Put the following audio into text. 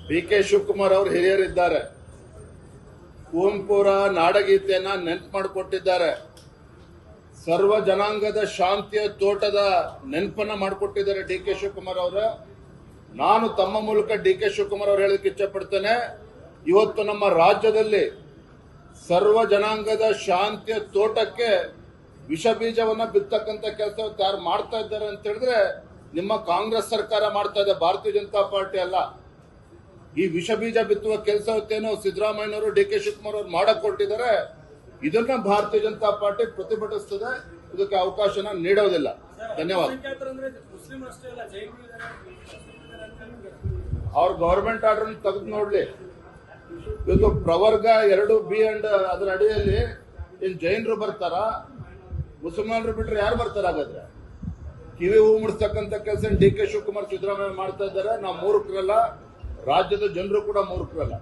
ಡಿ.ಕೆ. ಶಿವಕುಮಾರ್ ಅವರು ಹಿರಿಯರಿದ್ದಾರೆ. ಕುವೆಂಪುರ ನಾಡಗೀತೆಯನ್ನ ನೆನಪು ಮಾಡಿಕೊಟ್ಟಿದ್ದಾರೆ. ಸರ್ವ ಜನಾಂಗದ ಶಾಂತಿಯ ತೋಟದ ನೆನಪನ್ನ ಮಾಡಿಕೊಟ್ಟಿದ್ದಾರೆ ಡಿ.ಕೆ. ಶಿವಕುಮಾರ್ ಅವರು. ನಾನು ತಮ್ಮ ಮೂಲಕ ಡಿ.ಕೆ. ಶಿವಕುಮಾರ್ ಅವರು ಹೇಳಕ್ಕೆ ಇಚ್ಛಪಡ್ತೇನೆ, ಇವತ್ತು ನಮ್ಮ ರಾಜ್ಯದಲ್ಲಿ ಸರ್ವ ಜನಾಂಗದ ಶಾಂತಿಯ ತೋಟಕ್ಕೆ ವಿಷ ಬೀಜವನ್ನ ಬಿತ್ತಕ್ಕಂತ ಕೆಲಸ ಯಾರು ಮಾಡ್ತಾ ಇದ್ದಾರೆ ಅಂತ ಹೇಳಿದ್ರೆ ನಿಮ್ಮ ಕಾಂಗ್ರೆಸ್ ಸರ್ಕಾರ ಮಾಡ್ತಾ ಇದೆ, ಭಾರತೀಯ ಜನತಾ ಪಾರ್ಟಿ ಅಲ್ಲ. ಈ ವಿಷ ಬೀಜ ಬಿತ್ತುವ ಕೆಲಸವತ್ತೇನೋ ಸಿದ್ದರಾಮಯ್ಯನವರು ಡಿ.ಕೆ. ಶಿವಕುಮಾರ್ ಅವರು ಮಾಡಕ್ ಕೊಟ್ಟಿದ್ದಾರೆ. ಇದನ್ನ ಭಾರತೀಯ ಜನತಾ ಪಾರ್ಟಿ ಪ್ರತಿಭಟಿಸುತ್ತದೆ, ಇದಕ್ಕೆ ಅವಕಾಶನ ನೀಡೋದಿಲ್ಲ. ಧನ್ಯವಾದ. ಅವ್ರ ಗವರ್ಮೆಂಟ್ ಆರ್ಡರ್ ತೆಗೆದು ನೋಡ್ಲಿ. ಇದು ಪ್ರವರ್ಗ 2B ಅಂಡ್ ಅದರ ಅಡಿಯಲ್ಲಿ ಏನ್ ಜೈನರು ಬರ್ತಾರ, ಮುಸಲ್ಮಾನರು ಬಿಟ್ರೆ ಯಾರು ಬರ್ತಾರ? ಹಾಗಾದ್ರೆ ಕಿವಿ ಹೂ ಮುಡಿಸ್ತಕ್ಕಂಥ ಕೆಲಸ ಡಿ.ಕೆ. ಶಿವಕುಮಾರ್ ಸಿದ್ದರಾಮಯ್ಯ ಮಾಡ್ತಾ ಇದ್ದಾರೆ. ನಾವು ಮೂರ್ಖರಲ್ಲ, ರಾಜ್ಯದ ಜನರು ಕೂಡ ಮೂರ್ಖರಲ್ಲ.